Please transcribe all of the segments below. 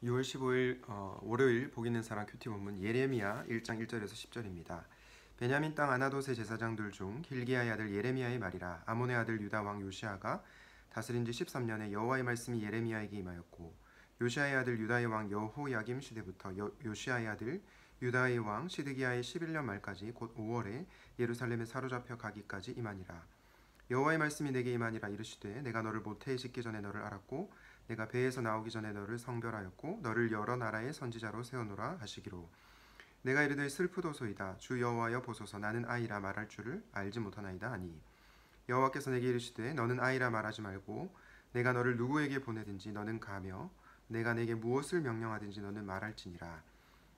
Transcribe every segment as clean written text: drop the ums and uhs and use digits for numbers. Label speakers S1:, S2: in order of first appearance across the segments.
S1: 6월 15일 월요일 복 있는 사람 큐티 본문 예레미야 1장 1절에서 10절입니다. 베냐민 땅 아나돗의 제사장들 중 hil기야의 아들 예레미야의 말이라. 아몬의 아들 유다 왕 요시아가 다스린 지 13년에 여호와의 말씀이 예레미야에게 임하였고, 요시아의 아들 유다의 왕 여호야김 시대부터 요시아의 아들 유다의 왕 시드기야의 11년 말까지 곧 5월에 예루살렘에 사로잡혀 가기까지 임하니라. 여호와의 말씀이 내게 임하니라. 이르시되 내가 너를 모태에 짓기 전에 너를 알았고 내가 배에서 나오기 전에 너를 성별하였고 너를 여러 나라의 선지자로 세우노라 하시기로. 내가 이르되 슬프도소이다. 주 여호와여 보소서. 나는 아이라 말할 줄을 알지 못하나이다 하니, 여호와께서 내게 이르시되 너는 아이라 말하지 말고 내가 너를 누구에게 보내든지 너는 가며 내가 내게 무엇을 명령하든지 너는 말할지니라.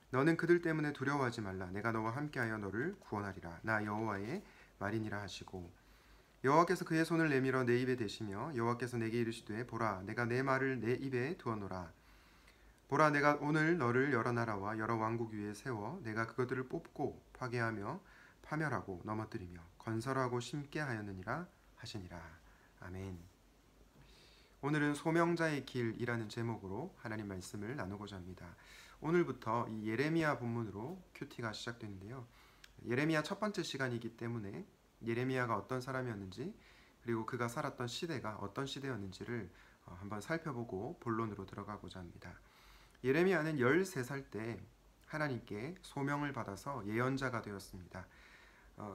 S1: 너는 그들 때문에 두려워하지 말라. 내가 너와 함께하여 너를 구원하리라. 나 여호와의 말이니라 하시고, 여호와께서 그의 손을 내밀어 내 입에 대시며 여호와께서 내게 이르시되 보라, 내가 내 말을 내 입에 두어노라. 보라, 내가 오늘 너를 여러 나라와 여러 왕국 위에 세워 내가 그것들을 뽑고 파괴하며 파멸하고 넘어뜨리며 건설하고 심게 하였느니라 하시니라. 아멘. 오늘은 소명자의 길이라는 제목으로 하나님 말씀을 나누고자 합니다. 오늘부터 이 예레미야 본문으로 큐티가 시작되는데요. 예레미야 첫 번째 시간이기 때문에 예레미야가 어떤 사람이었는지, 그리고 그가 살았던 시대가 어떤 시대였는지를 한번 살펴보고 본론으로 들어가고자 합니다. 예레미야는 13살 때 하나님께 소명을 받아서 예언자가 되었습니다.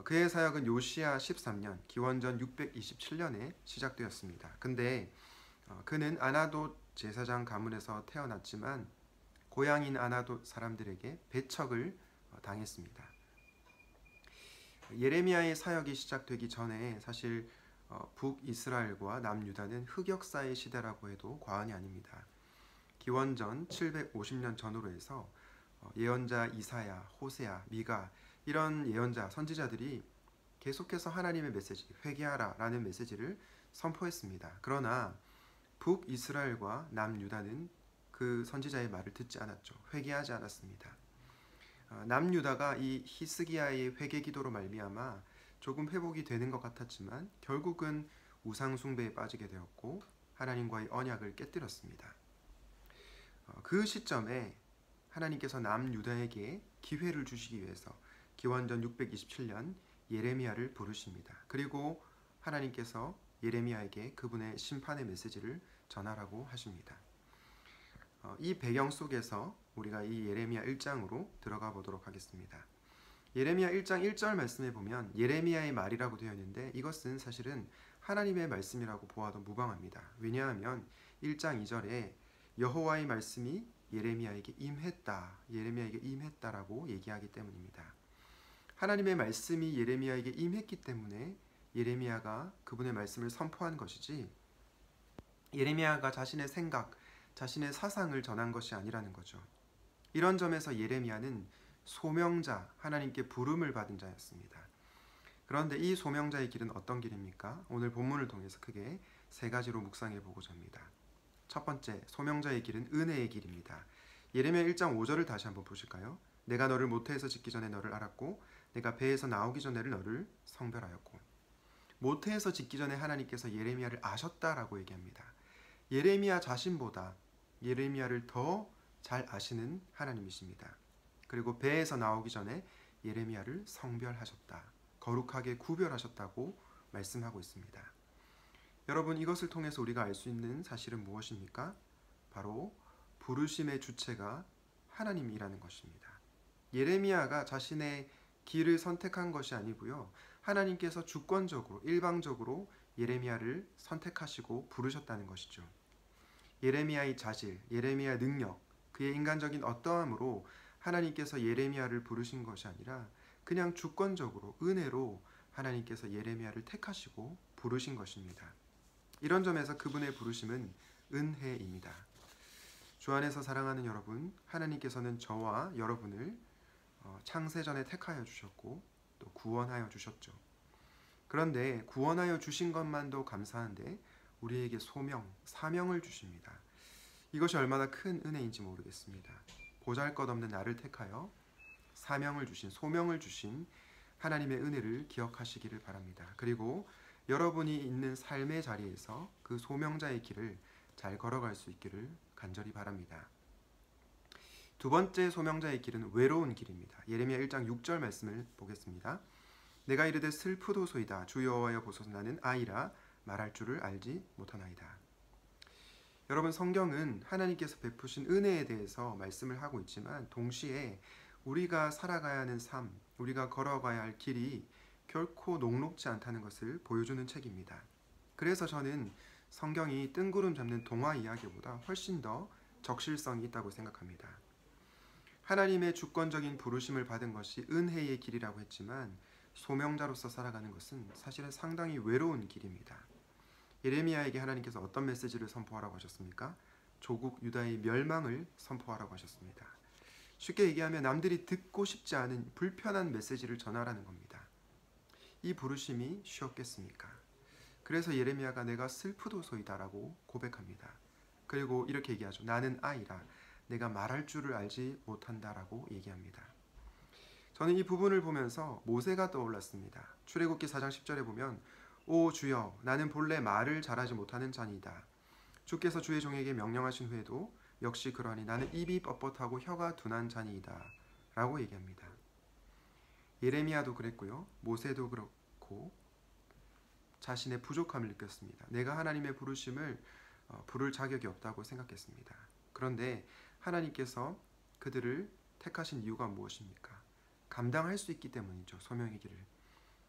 S1: 그의 사역은 요시야 13년, 기원전 627년에 시작되었습니다. 근데 그는 아나돗 제사장 가문에서 태어났지만 고향인 아나돗 사람들에게 배척을 당했습니다. 예레미야의 사역이 시작되기 전에 사실 북이스라엘과 남유다는 흑역사의 시대라고 해도 과언이 아닙니다. 기원전 750년 전후로 해서 예언자 이사야, 호세아, 미가 이런 예언자, 선지자들이 계속해서 하나님의 메시지, 회개하라 라는 메시지를 선포했습니다. 그러나 북이스라엘과 남유다는 그 선지자의 말을 듣지 않았죠. 회개하지 않았습니다. 남유다가 이 히스기야의 회개 기도로 말미암아 조금 회복이 되는 것 같았지만 결국은 우상 숭배에 빠지게 되었고 하나님과의 언약을 깨뜨렸습니다. 그 시점에 하나님께서 남유다에게 기회를 주시기 위해서 기원전 627년 예레미야를 부르십니다. 그리고 하나님께서 예레미야에게 그분의 심판의 메시지를 전하라고 하십니다. 이 배경 속에서 우리가 이 예레미야 1장으로 들어가 보도록 하겠습니다. 예레미야 1장 1절 말씀에 보면 예레미야의 말이라고 되어 있는데 이것은 사실은 하나님의 말씀이라고 보아도 무방합니다. 왜냐하면 1장 2절에 여호와의 말씀이 예레미야에게 임했다라고 얘기하기 때문입니다. 하나님의 말씀이 예레미야에게 임했기 때문에 예레미야가 그분의 말씀을 선포한 것이지, 예레미야가 자신의 생각, 자신의 사상을 전한 것이 아니라는 거죠. 이런 점에서 예레미야는 소명자, 하나님께 부름을 받은 자였습니다. 그런데 이 소명자의 길은 어떤 길입니까? 오늘 본문을 통해서 크게 세 가지로 묵상해 보고자 합니다. 첫 번째, 소명자의 길은 은혜의 길입니다. 예레미야 1장 5절을 다시 한번 보실까요? 내가 너를 모태에서 짓기 전에 너를 알았고 내가 배에서 나오기 전에 너를 성별하였고. 모태에서 짓기 전에 하나님께서 예레미야를 아셨다라고 얘기합니다. 예레미야 자신보다 예레미야를 더 잘 아시는 하나님이십니다. 그리고 배에서 나오기 전에 예레미야를 성별하셨다, 거룩하게 구별하셨다고 말씀하고 있습니다. 여러분, 이것을 통해서 우리가 알 수 있는 사실은 무엇입니까? 바로 부르심의 주체가 하나님이라는 것입니다. 예레미야가 자신의 길을 선택한 것이 아니고요, 하나님께서 주권적으로 일방적으로 예레미야를 선택하시고 부르셨다는 것이죠. 예레미야의 자질, 예레미야의 능력, 그의 인간적인 어떠함으로 하나님께서 예레미야를 부르신 것이 아니라 그냥 주권적으로 은혜로 하나님께서 예레미야를 택하시고 부르신 것입니다. 이런 점에서 그분의 부르심은 은혜입니다. 주 안에서 사랑하는 여러분, 하나님께서는 저와 여러분을 창세전에 택하여 주셨고 또 구원하여 주셨죠. 그런데 구원하여 주신 것만도 감사한데 우리에게 소명, 사명을 주십니다. 이것이 얼마나 큰 은혜인지 모르겠습니다. 보잘것없는 나를 택하여 사명을 주신, 소명을 주신 하나님의 은혜를 기억하시기를 바랍니다. 그리고 여러분이 있는 삶의 자리에서 그 소명자의 길을 잘 걸어갈 수 있기를 간절히 바랍니다. 두 번째 소명자의 길은 외로운 길입니다. 예레미야 1장 6절 말씀을 보겠습니다. 내가 이르되 슬프도소이다. 주 여호와여 보소서 나는 아이라 말할 줄을 알지 못하나이다. 여러분, 성경은 하나님께서 베푸신 은혜에 대해서 말씀을 하고 있지만 동시에 우리가 살아가야 하는 삶, 우리가 걸어가야 할 길이 결코 녹록지 않다는 것을 보여주는 책입니다. 그래서 저는 성경이 뜬구름 잡는 동화 이야기보다 훨씬 더 적실성이 있다고 생각합니다. 하나님의 주권적인 부르심을 받은 것이 은혜의 길이라고 했지만 소명자로서 살아가는 것은 사실은 상당히 외로운 길입니다. 예레미야에게 하나님께서 어떤 메시지를 선포하라고 하셨습니까? 조국 유다의 멸망을 선포하라고 하셨습니다. 쉽게 얘기하면 남들이 듣고 싶지 않은 불편한 메시지를 전하라는 겁니다. 이 부르심이 쉬웠겠습니까? 그래서 예레미야가 내가 슬프도소이다라고 고백합니다. 그리고 이렇게 얘기하죠. 나는 아이라 내가 말할 줄을 알지 못한다라고 얘기합니다. 저는 이 부분을 보면서 모세가 떠올랐습니다. 출애굽기 4장 10절에 보면 오 주여 나는 본래 말을 잘하지 못하는 자니이다. 주께서 주의 종에게 명령하신 후에도 역시 그러하니 나는 입이 뻣뻣하고 혀가 둔한 자니이다 라고 얘기합니다. 예레미야도 그랬고요. 모세도 그렇고 자신의 부족함을 느꼈습니다. 내가 하나님의 부르심을 부를 자격이 없다고 생각했습니다. 그런데 하나님께서 그들을 택하신 이유가 무엇입니까? 감당할 수 있기 때문이죠. 소명의 길을.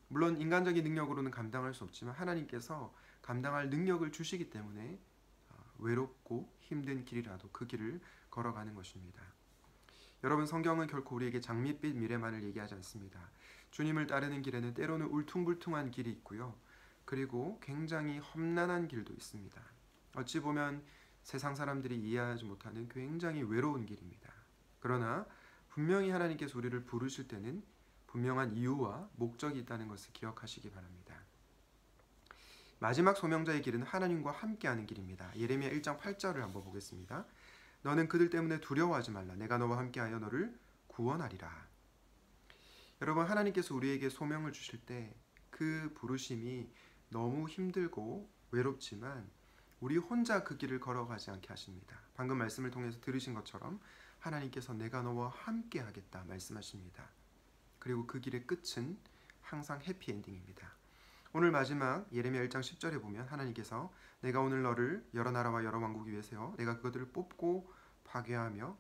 S1: 물론 인간적인 능력으로는 감당할 수 없지만 하나님께서 감당할 능력을 주시기 때문에 외롭고 힘든 길이라도 그 길을 걸어가는 것입니다. 여러분, 성경은 결코 우리에게 장밋빛 미래만을 얘기하지 않습니다. 주님을 따르는 길에는 때로는 울퉁불퉁한 길이 있고요. 그리고 굉장히 험난한 길도 있습니다. 어찌 보면 세상 사람들이 이해하지 못하는 굉장히 외로운 길입니다. 그러나 분명히 하나님께서 우리를 부르실 때는 분명한 이유와 목적이 있다는 것을 기억하시기 바랍니다. 마지막 소명자의 길은 하나님과 함께하는 길입니다. 예레미야 1장 8절을 한번 보겠습니다. 너는 그들 때문에 두려워하지 말라. 내가 너와 함께하여 너를 구원하리라. 여러분, 하나님께서 우리에게 소명을 주실 때 그 부르심이 너무 힘들고 외롭지만 우리 혼자 그 길을 걸어가지 않게 하십니다. 방금 말씀을 통해서 들으신 것처럼 하나님께서 내가 너와 함께 하겠다 말씀하십니다. 그리고 그 길의 끝은 항상 해피엔딩입니다. 오늘 마지막 예레미야 1장 10절에 보면 하나님께서 내가 오늘 너를 여러 나라와 여러 왕국 위에 세워 내가 그것들을 뽑고 파괴하며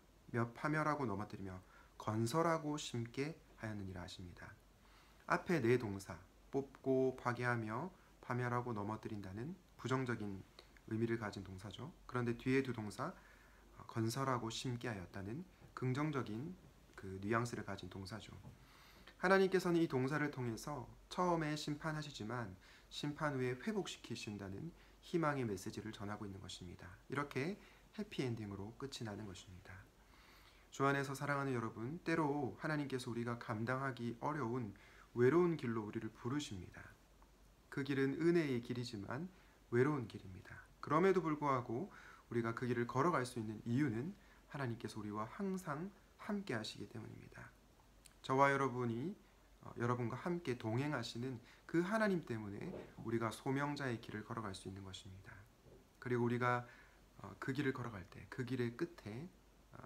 S1: 파멸하고 넘어뜨리며 건설하고 심게 하였느니라 하십니다. 앞에 네 동사 뽑고 파괴하며 파멸하고 넘어뜨린다는 부정적인 의미를 가진 동사죠. 그런데 뒤에 두 동사 건설하고 심게 하였다는 긍정적인 그 뉘앙스를 가진 동사죠. 하나님께서는 이 동사를 통해서 처음에 심판하시지만 심판 후에 회복시키신다는 희망의 메시지를 전하고 있는 것입니다. 이렇게 해피엔딩으로 끝이 나는 것입니다. 주 안에서 사랑하는 여러분, 때로 하나님께서 우리가 감당하기 어려운 외로운 길로 우리를 부르십니다. 그 길은 은혜의 길이지만 외로운 길입니다. 그럼에도 불구하고 우리가 그 길을 걸어갈 수 있는 이유는 하나님께서 우리와 항상 함께 하시기 때문입니다. 저와 여러분이 여러분과 함께 동행하시는 그 하나님 때문에 우리가 소명자의 길을 걸어갈 수 있는 것입니다. 그리고 우리가 그 길을 걸어갈 때 그 길의 끝에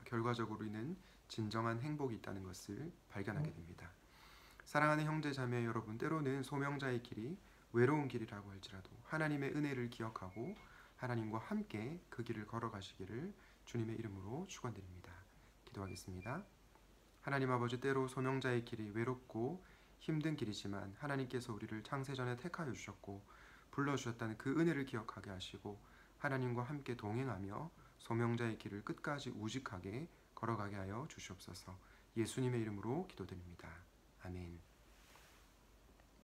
S1: 결과적으로 우리는 진정한 행복이 있다는 것을 발견하게 됩니다. 사랑하는 형제 자매 여러분, 때로는 소명자의 길이 외로운 길이라고 할지라도 하나님의 은혜를 기억하고 하나님과 함께 그 길을 걸어가시기를 주님의 이름으로 축원드립니다. 기도하겠습니다. 하나님 아버지, 때로 소명자의 길이 외롭고 힘든 길이지만 하나님께서 우리를 창세전에 택하여 주셨고 불러주셨다는 그 은혜를 기억하게 하시고 하나님과 함께 동행하며 소명자의 길을 끝까지 우직하게 걸어가게 하여 주시옵소서. 예수님의 이름으로 기도드립니다. 아멘.